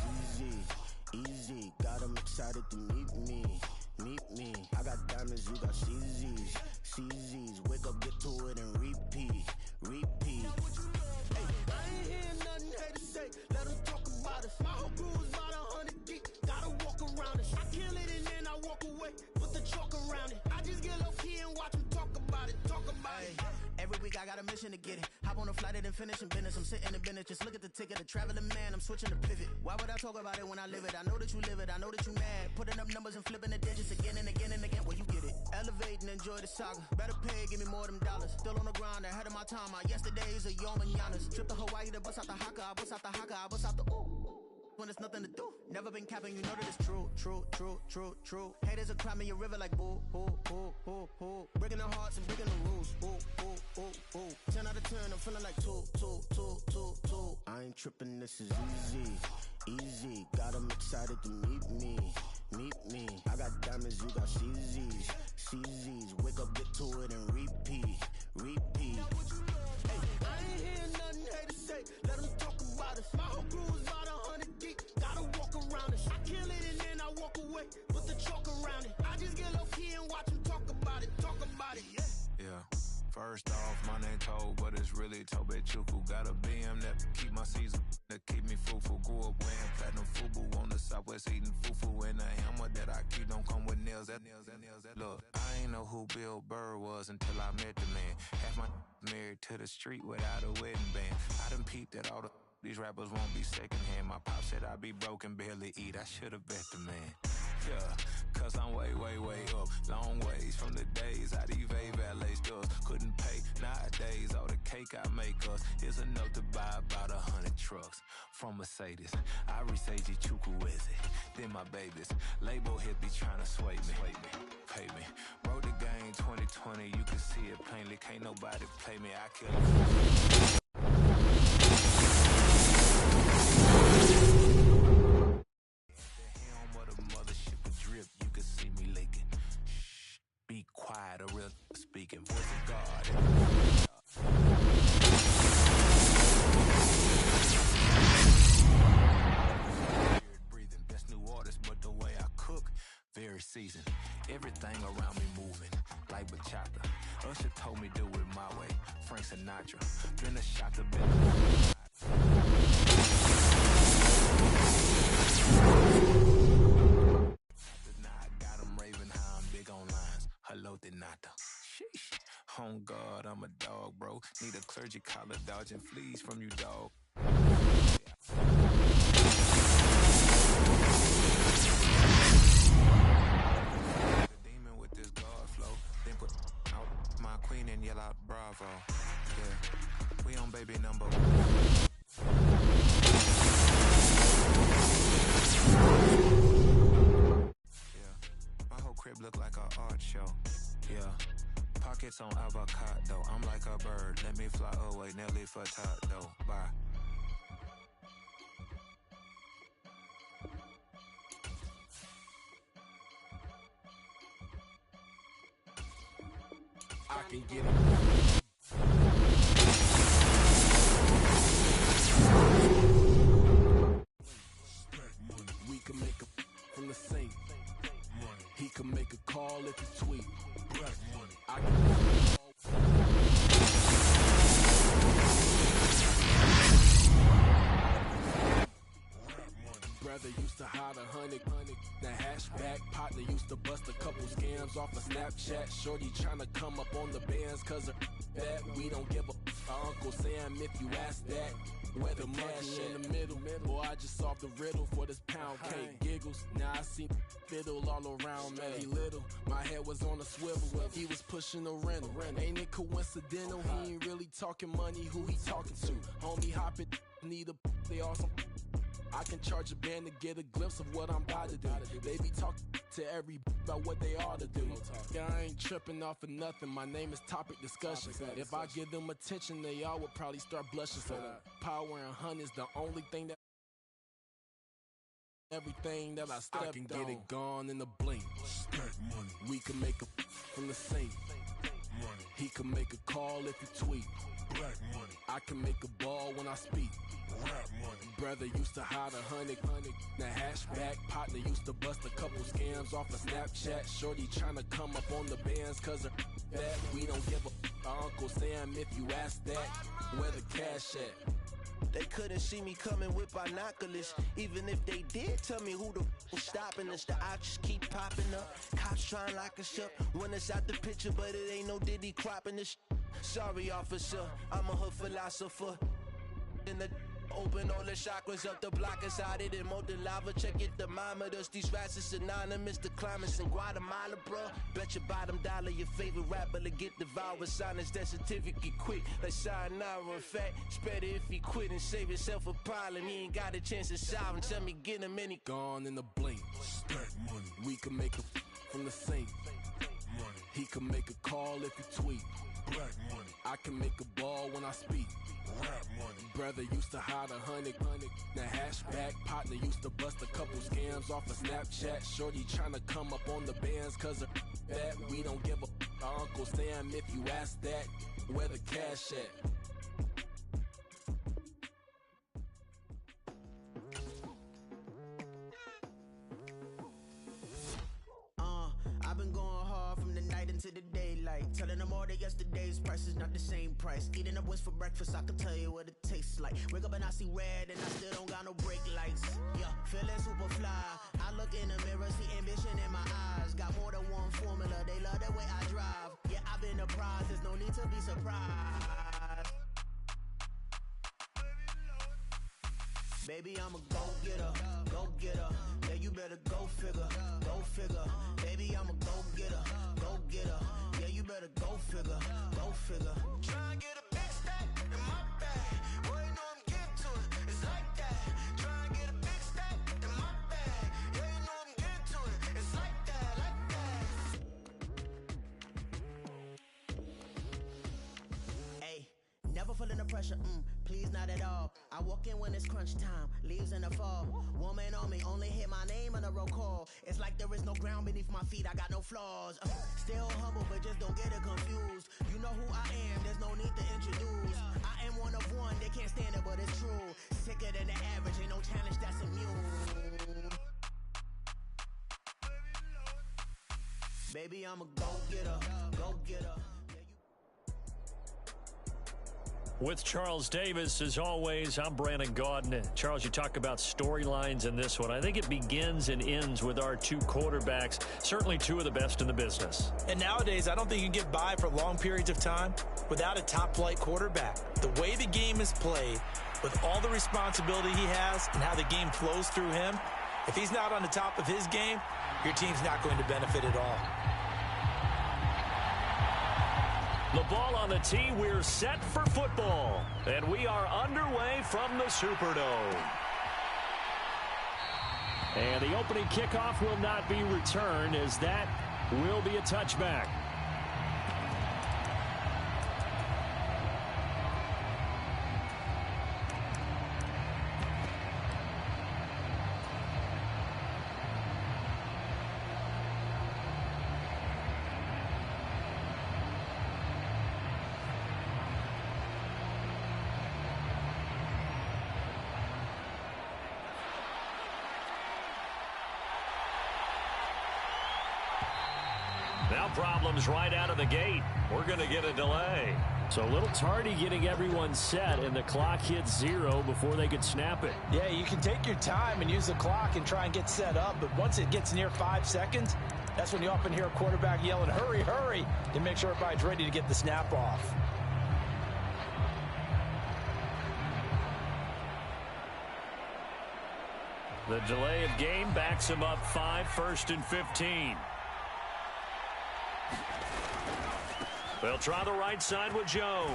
easy. Got 'em excited to meet me. I got diamonds, you got CZs. Wake up, get to it, and repeat. Hey, I ain't hearing nothing haters say. Let them talk about us. My whole crew is about 100 deep. Gotta walk around us. I kill it and then I walk away. Put the chalk around it. I just get low key and watch them talk about it. Every week I got a mission to get it. Hop on finishing business. I'm sitting in business, just look at the ticket, the traveling man. I'm switching to pivot. Why would I talk about it when I live it? I know that you live it, I know that you mad. Putting up numbers and flipping the digits again and again and again. Well, you get it. Elevate and enjoy the saga. Better pay, give me more them dollars. Still on the grind, ahead of my time. My yesterdays are your mananas. Trip to Hawaii to bust out the haka, I bust out the haka, I bust out the ooh. When there's nothing to do. Never been capping, you know that it's true, true, true, true, true. Haters are climbing your river like boo, boo, boo, boo, boo. Breaking their hearts and breaking the rules. Boo, boo, boo, boo. 10 out of 10, I'm feeling like 2, 2, 2, 2, 2. I ain't tripping, this is easy, easy. Got 'em excited to meet me, meet me. I got diamonds, you got CZs, CZs. Wake up, get to it and repeat, repeat. Hey, I ain't hearing nothing haters say. Let 'em talk about us. My whole crew is about 100 deep. Gotta walk around it. I kill it and then I walk away. Put the chalk around it. I just get low key and watch 'em talk about it. Talk about it, yeah. Yeah. First off, my name Toad, but it's really Tobe Chuku. Got a BM that keep my season, that keep me fruitful. Grew up wearing platinum FUBU on the southwest eating fufu. And a hammer that I keep don't come with nails. That Look, I ain't know who Bill Burr was until I met the man. Half my married to the street without a wedding band. I done peeped that all these rappers won't be secondhand. My pop said I'd be broken, barely eat. I should've bet the man. Yeah, cause I'm way, way, way up. Long ways from the days I evade valet stores. Couldn't pay nowadays. All the cake I make us is enough to buy about 100 trucks from Mercedes. I resage Chukwueze, then my babies. Label hit be trying to sway me, pay me. Wrote the game 2020, you can see it plainly. Can't nobody play me, I kill it. Be quiet, a real speaking voice of God. Breathing, best new artist, but the way I cook, very seasoned. Everything around me moving, like bachata. Usher told me do it my way. Frank Sinatra, been a shot to been. Hello, Denata. Sheesh. On God, I'm a dog, bro. Need a clergy collar dodging fleas from you, dog. The demon with this God flow. Then put out my queen and yell out bravo. Yeah, we on baby number 1. Crib look like an art show. Yeah, pockets on avocado. I'm like a bird. Let me fly away. Nelly Furtado. Bye. I can get it. We can make a from the same. He can make a call if you tweet. Black money. I can brother used to hide 100. The hashback partner used to bust a couple scams off of Snapchat. Shorty tryna come up on the bands cause of that. We don't give a Uncle Sam if you ask that. Where the cash in the middle. Boy, I just solved the riddle for this pound cake. Giggles, now I see fiddle all around me. He little, my head was on a swivel. He was pushing a rental. Ain't it coincidental? He ain't really talking money, who he talking to? Homie hopping, need a, they awesome. I can charge a band to get a glimpse of what I'm about to do. They be talking to every about what they ought to do. Yeah, I ain't tripping off of nothing. My name is Topic Discussion. If I give them attention, they all would probably start blushing. So power and hunt is the only thing that everything that I step I can get it gone in a blink. Money. We can make a from the same. Money. He can make a call if you tweet. Black money. I can make a ball when I speak. Rap money. Brother used to hide 100. The hashback partner used to bust a couple scams off of Snapchat. Shorty tryna come up on the bands cause of that. We don't give a Uncle Sam if you ask that. Where the cash at? They couldn't see me coming with binoculars. Even if they did tell me who the was stopping us, the options keep popping up. Cops trying to lock us up when it's out the picture, but it ain't no Diddy cropping this. Sorry, officer, I'm a hood philosopher. In the open all the chakras up the block inside it and molten lava. Check your thermometers. These rats is synonymous to climates in Guatemala, bruh. Bet your bottom dollar your favorite rapper to get devoured. Sign his death certificate quick like sayonara. In fact, it's better if he quit and save himself a problem. He ain't got a chance to solve him. Tell me get him any gone in the blink. Stack money. We can make a from the sink. Money. He can make a call if he tweet. Black money. I can make a ball when I speak. Rap money. Brother used to hide 100. The hatchback partner used to bust a couple scams off of Snapchat. Shorty tryna come up on the bands cause of that. We don't give a Uncle Sam if you ask that. Where the cash at? I've been going hard from the night into the daylight. Telling them all that yesterday's price is not the same price. Eating up wings for breakfast, I can tell you what it tastes like. Wake up and I see red and I still don't got no brake lights. Yeah, feeling super fly. I look in the mirror, see ambition in my eyes. Got more than one formula, they love the way I drive. Yeah, I've been a prize, there's no need to be surprised. Baby, I'm a go-getter, go-getter. Yeah, you better go figure, go figure. Baby, I'm a go-getter, go-getter. Yeah, you better go figure, go figure. Try and get a big stack in my bag. Boy, you know I'm getting to it, it's like that. Try and get a big stack in my bag. Yeah, you know I'm getting to it, it's like that, like that. Hey, never feeling the pressure, please not at all. I walk in when it's crunch time, leaves in the fall. Woman on me, only hit my name on a roll call. It's like there is no ground beneath my feet, I got no flaws. Still humble, but just don't get it confused. You know who I am, there's no need to introduce. I am one of one, they can't stand it, but it's true. Sicker than the average, ain't no challenge that's immune. Baby, I'm a go-getter, go-getter. With Charles Davis, as always, I'm Brandon Gaudin. Charles, you talk about storylines in this one. I think it begins and ends with our two quarterbacks, certainly two of the best in the business. And nowadays, I don't think you can get by for long periods of time without a top-flight quarterback. The way the game is played, with all the responsibility he has and how the game flows through him, if he's not on the top of his game, your team's not going to benefit at all. The ball on the tee, we're set for football. And we are underway from the Superdome. And the opening kickoff will not be returned, as that will be a touchback. Now problems right out of the gate. We're going to get a delay. So a little tardy getting everyone set, and the clock hits 0 before they could snap it. Yeah, you can take your time and use the clock and try and get set up, but once it gets near 5 seconds, that's when you often hear a quarterback yelling, hurry, hurry, to make sure everybody's ready to get the snap off. The delay of game backs him up 5, 1st and 15. They'll try the right side with Jones.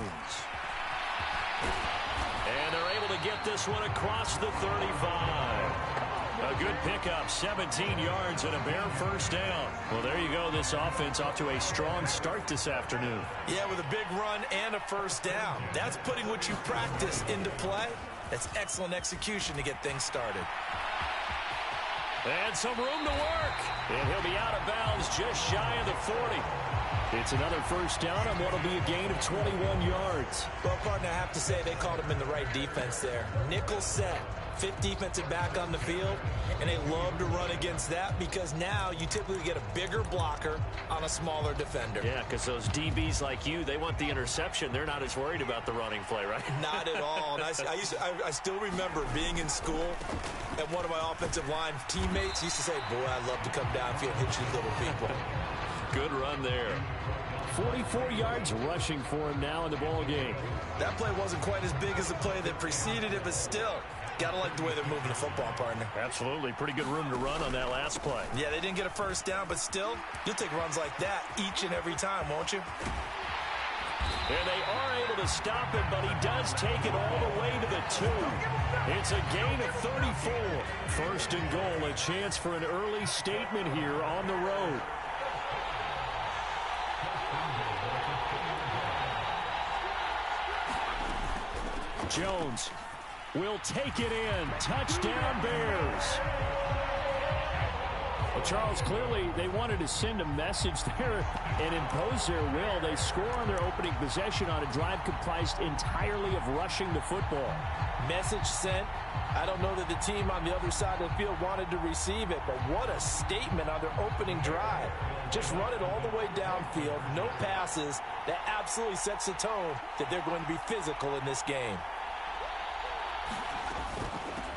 And they're able to get this one across the 35. A good pickup, 17 yards and a bare first down. Well, there you go. This offense off to a strong start this afternoon. Yeah, with a big run and a first down. That's putting what you practice into play. That's excellent execution to get things started. And some room to work. And he'll be out of bounds just shy of the 40. It's another first down on what will be a gain of 21 yards. Well, partner, I have to say they called him in the right defense there. Nickel set, fifth defensive back on the field, and they love to run against that because now you typically get a bigger blocker on a smaller defender. Yeah, because those DBs like you, they want the interception. They're not as worried about the running play, right? Not at all. And I still remember being in school, and one of my offensive line teammates used to say, boy, I'd love to come downfield and hit you little people. Good run there. 44 yards rushing for him now in the ball game. That play wasn't quite as big as the play that preceded it, but still, got to like the way they're moving the football, partner. Absolutely. Pretty good room to run on that last play. Yeah, they didn't get a first down, but still, you'll take runs like that each and every time, won't you? And they are able to stop him, but he does take it all the way to the 2. It's a gain of 34. First and goal, a chance for an early statement here on the road. Jones will take it in. Touchdown, Bears. Well, Charles, clearly they wanted to send a message there and impose their will. They score on their opening possession on a drive comprised entirely of rushing the football. Message sent. I don't know that the team on the other side of the field wanted to receive it, but what a statement on their opening drive. Just run it all the way downfield, no passes. That absolutely sets the tone that they're going to be physical in this game.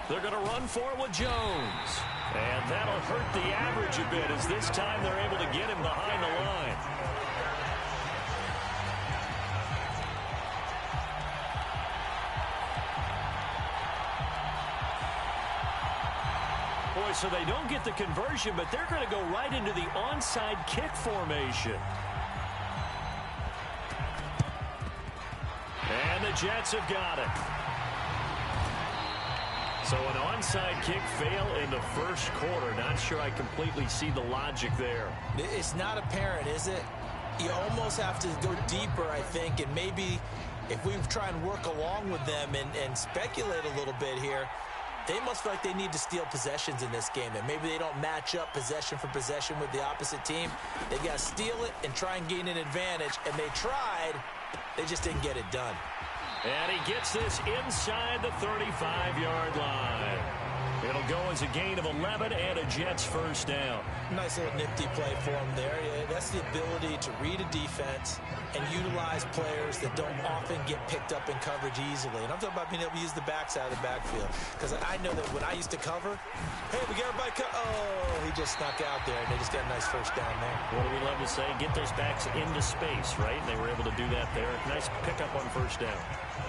They're going to run for it with Jones. And that'll hurt the average a bit as this time they're able to get him behind the line. Boy, so they don't get the conversion, but they're going to go right into the onside kick formation. And the Jets have got it. So an onside kick fail in the first quarter. Not sure I completely see the logic there. It's not apparent, is it? You almost have to go deeper, I think, and maybe if we try and work along with them and speculate a little bit here, they must feel like they need to steal possessions in this game, and maybe they don't match up possession for possession with the opposite team. They've got to steal it and try and gain an advantage, and they tried. They just didn't get it done. And he gets this inside the 35-yard line. It'll go as a gain of 11 and a Jets first down. Nice little nifty play for him there. Yeah, that's the ability to read a defense and utilize players that don't often get picked up in coverage easily. And I'm talking about being able to use the backside of the backfield. Because I know that when I used to cover, hey, we got everybody he just snuck out there, and they just got a nice first down there. What do we love to say? Get those backs into space, right? And they were able to do that there. Nice pickup on first down.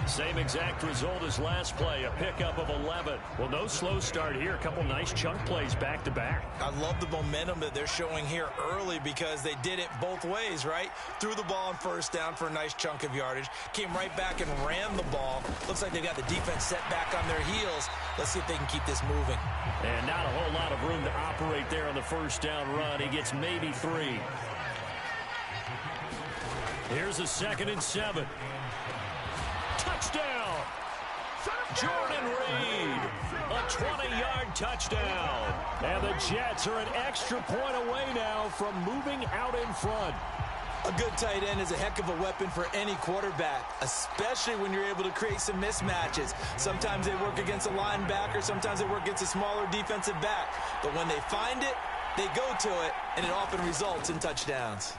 Same exact result as last play, a pickup of 11. Well, no slow start here. A couple nice chunk plays back-to-back. I love the momentum that they're showing here early because they did it both ways, right? Threw the ball on first down for a nice chunk of yardage, came right back and ran the ball. Looks like they've got the defense set back on their heels. Let's see if they can keep this moving. And not a whole lot of room to operate there on the first down run. He gets maybe 3. Here's a 2nd and 7. Touchdown! Jordan Reed, a 20-yard touchdown. And the Jets are an extra point away now from moving out in front. A good tight end is a heck of a weapon for any quarterback, especially when you're able to create some mismatches. Sometimes they work against a linebacker, sometimes they work against a smaller defensive back. But when they find it, they go to it, and it often results in touchdowns.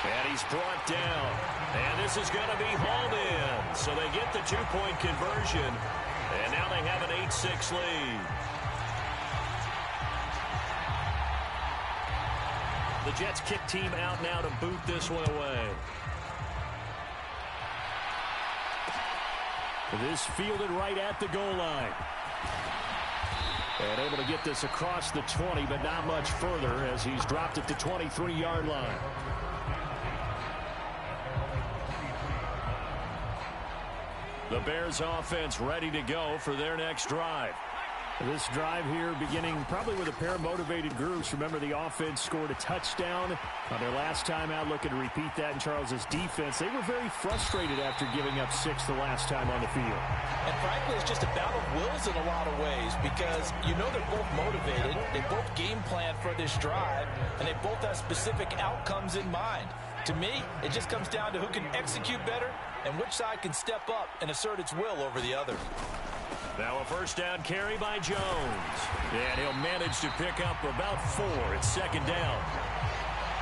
And he's brought down. And this is going to be hauled in. So they get the 2-point conversion. And now they have an 8-6 lead. The Jets kick team out now to boot this one away. This fielded right at the goal line. And able to get this across the 20, but not much further as he's dropped at the 23-yard line. The Bears offense ready to go for their next drive. This drive here beginning probably with a pair of motivated groups. Remember, the offense scored a touchdown on their last time out, looking to repeat that in Charles's defense. They were very frustrated after giving up 6 the last time on the field. And frankly, it's just a battle of wills in a lot of ways because you know they're both motivated. They both game plan for this drive, and they both have specific outcomes in mind. To me, it just comes down to who can execute better and which side can step up and assert its will over the other. Now a first down carry by Jones. And he'll manage to pick up about 4. It's 2nd down.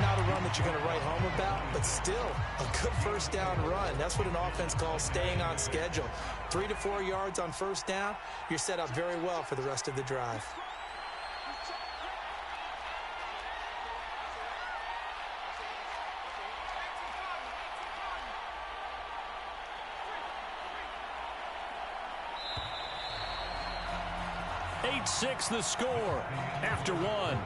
Not a run that you're going to write home about, but still a good first down run. That's what an offense calls staying on schedule. 3 to 4 yards on first down, you're set up very well for the rest of the drive. 8-6 the score after one.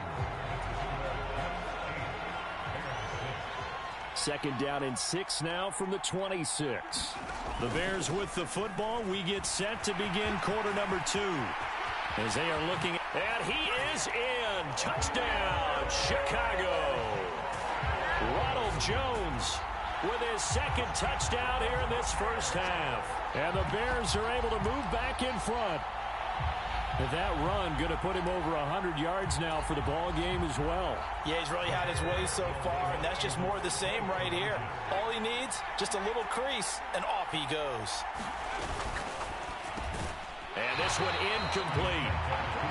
Second down and 6 now from the 26. The Bears with the football. We get set to begin quarter number 2. As they are looking, and he is in. Touchdown, Chicago. Ronald Jones with his second touchdown here in this first half. And the Bears are able to move back in front. And that run going to put him over 100 yards now for the ball game as well. Yeah, he's really had his way so far, and that's just more of the same right here. All he needs, just a little crease, and off he goes. And this one incomplete.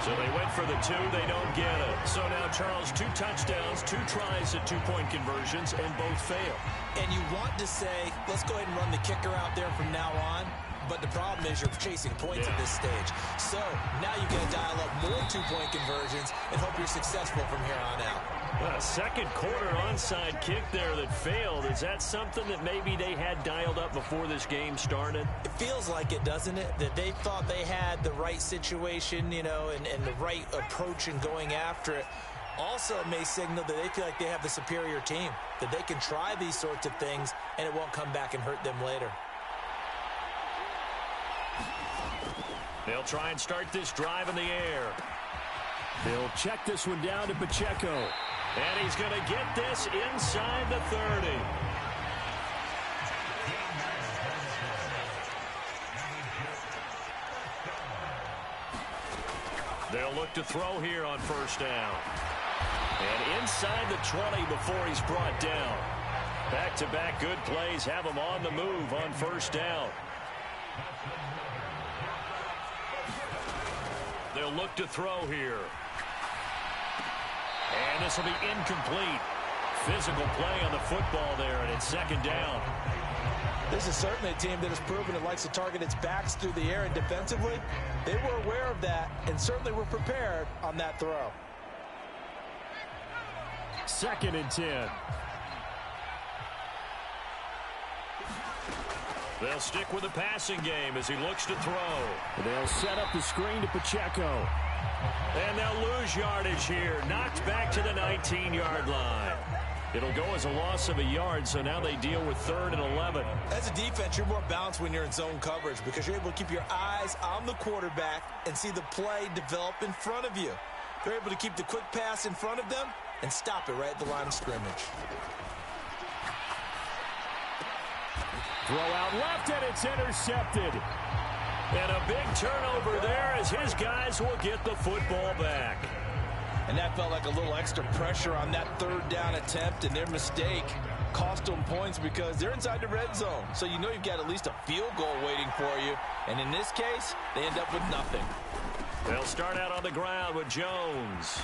So they went for the 2. They don't get it. So now, Charles, 2 touchdowns, 2 tries at 2-point conversions, and both fail. And you want to say, let's go ahead and run the kicker out there from now on. But the problem is you're chasing points at this stage. So now you got to dial up more 2-point conversions and hope you're successful from here on out. A second quarter onside kick there that failed. Is that something that maybe they had dialed up before this game started? It feels like it, doesn't it? That they thought they had the right situation, you know, and the right approach in going after it. Also, it may signal that they feel like they have the superior team, that they can try these sorts of things and it won't come back and hurt them later. They'll try and start this drive in the air. They'll check this one down to Pacheco. And he's going to get this inside the 30. They'll look to throw here on first down. And inside the 20 before he's brought down. Back-to-back good plays have him on the move on first down. They'll look to throw here. And this will be incomplete. Physical play on the football there, and it's second down. This is certainly a team that has proven it likes to target its backs through the air, and defensively, they were aware of that and certainly were prepared on that throw. Second and 10. They'll stick with the passing game as he looks to throw. They'll set up the screen to Pacheco. And they'll lose yardage here. Knocked back to the 19-yard line. It'll go as a loss of a yard, so now they deal with 3rd and 11. As a defense, you're more balanced when you're in zone coverage because you're able to keep your eyes on the quarterback and see the play develop in front of you. They're able to keep the quick pass in front of them and stop it right at the line of scrimmage. Throw out left, and it's intercepted. And a big turnover there as his guys will get the football back. And that felt like a little extra pressure on that 3rd down attempt, and their mistake cost them points because they're inside the red zone. So you know you've got at least a field goal waiting for you. And in this case, they end up with nothing. They'll start out on the ground with Jones.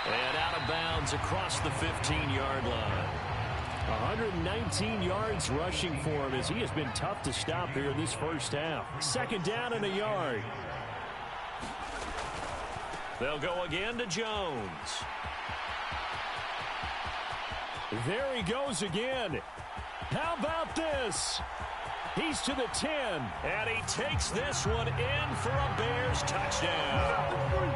And out of bounds across the 15-yard line. 119 yards rushing for him as he has been tough to stop here in this first half. Second down and a yard. They'll go again to Jones. There he goes again. How about this? He's to the 10, and he takes this one in for a Bears touchdown.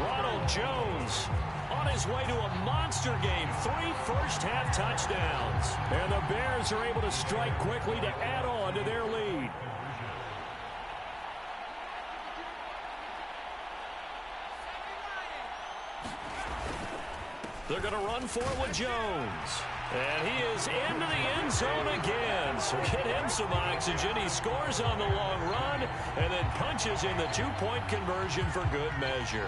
Ronald Jones on his way to a monster game, 3 first-half touchdowns. And the Bears are able to strike quickly to add on to their lead. They're going to run for it with Jones. And he is into the end zone again. So get him some oxygen. He scores on the long run and then punches in the 2-point conversion for good measure.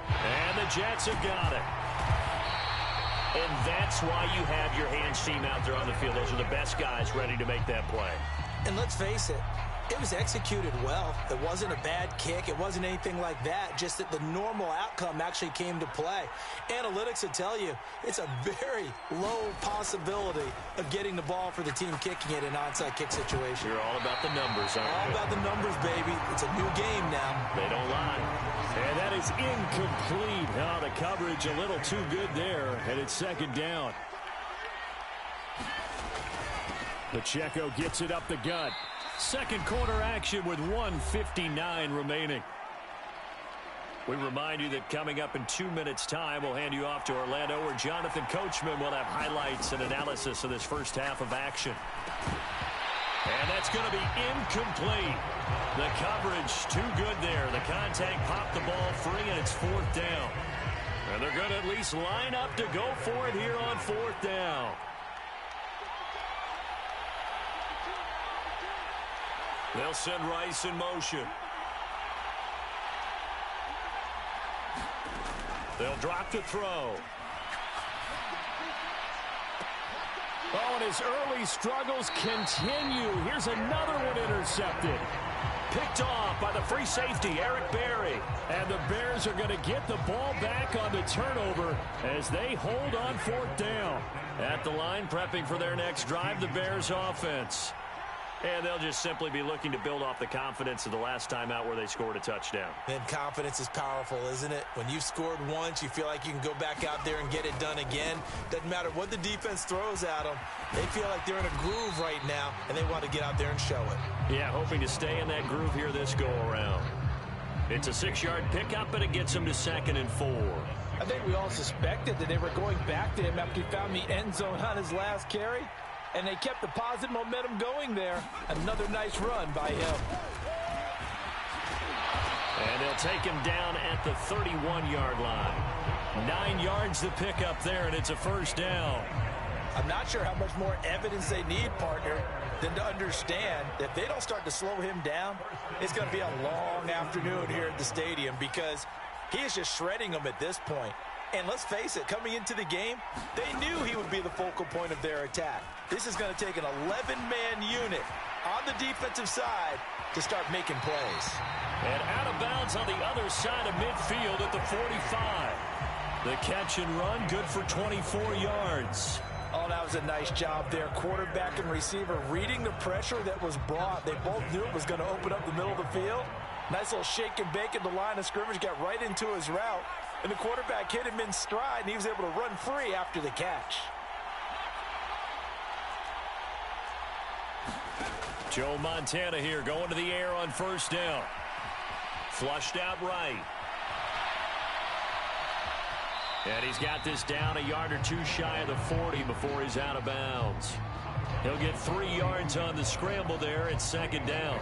And the Jets have got it. And that's why you have your hands team out there on the field. Those are the best guys ready to make that play. And let's face it, it was executed well. It wasn't a bad kick. It wasn't anything like that. Just that the normal outcome actually came to play. Analytics will tell you it's a very low possibility of getting the ball for the team kicking it in an onside kick situation. You're all about the numbers, aren't you? All about the numbers, baby. It's a new game now. They don't lie. And that is incomplete. Oh, the coverage a little too good there, and it's second down. Pacheco gets it up the gut. Second quarter action with 1:59 remaining. We remind you that coming up in 2 minutes' time, we'll hand you off to Orlando, where Jonathan Coachman will have highlights and analysis of this first half of action. And that's going to be incomplete. The coverage too good there. The contact popped the ball free, and it's 4th down. And they're going to at least line up to go for it here on 4th down. They'll send Rice in motion. They'll drop to throw. Oh, and his early struggles continue. Here's another one intercepted. Picked off by the free safety, Eric Berry. And the Bears are going to get the ball back on the turnover as they hold on 4th down. At the line, prepping for their next drive, the Bears offense. And they'll just simply be looking to build off the confidence of the last time out where they scored a touchdown. And confidence is powerful, isn't it? When you've scored once, you feel like you can go back out there and get it done again. Doesn't matter what the defense throws at them. They feel like they're in a groove right now, and they want to get out there and show it. Yeah, hoping to stay in that groove here this go-around. It's a 6-yard pickup, and it gets him to 2nd and 4. I think we all suspected that they were going back to him after he found the end zone on his last carry. And they kept the positive momentum going there. Another nice run by him. And they'll take him down at the 31-yard line. 9 yards to pick up there, and it's a 1st down. I'm not sure how much more evidence they need, partner, than to understand that if they don't start to slow him down, it's going to be a long afternoon here at the stadium because he is just shredding them at this point. And let's face it, coming into the game, they knew he would be the focal point of their attack. This is going to take an 11-man unit on the defensive side to start making plays. And out of bounds on the other side of midfield at the 45. The catch and run, good for 24 yards. Oh, that was a nice job there. Quarterback and receiver reading the pressure that was brought. They both knew it was going to open up the middle of the field. Nice little shake and bake at the line of scrimmage, got right into his route. And the quarterback hit him in stride, and he was able to run free after the catch. Joe Montana here going to the air on 1st down. Flushed out right. And he's got this down a yard or two shy of the 40 before he's out of bounds. He'll get 3 yards on the scramble there at 2nd down.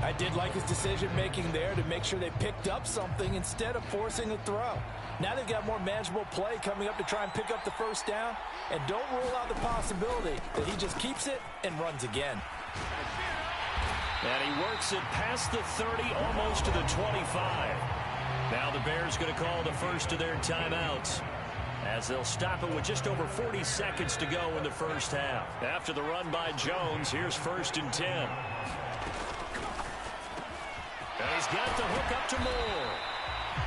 I did like his decision-making there to make sure they picked up something instead of forcing a throw. Now they've got more manageable play coming up to try and pick up the 1st down. And don't rule out the possibility that he just keeps it and runs again. And he works it past the 30, almost to the 25. Now the Bears going to call the first of their timeouts, as they'll stop it with just over 40 seconds to go in the first half. After the run by Jones, here's 1st and 10. And he's got the hook up to Moore.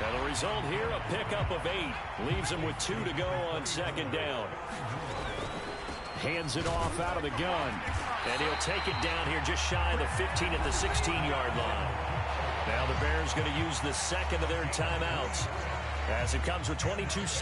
And the result here, a pickup of 8. Leaves him with 2 to go on 2nd down. Hands it off out of the gun. And he'll take it down here just shy of the 15 at the 16-yard line. Now the Bears going to use the second of their timeouts, as it comes with 22 seconds.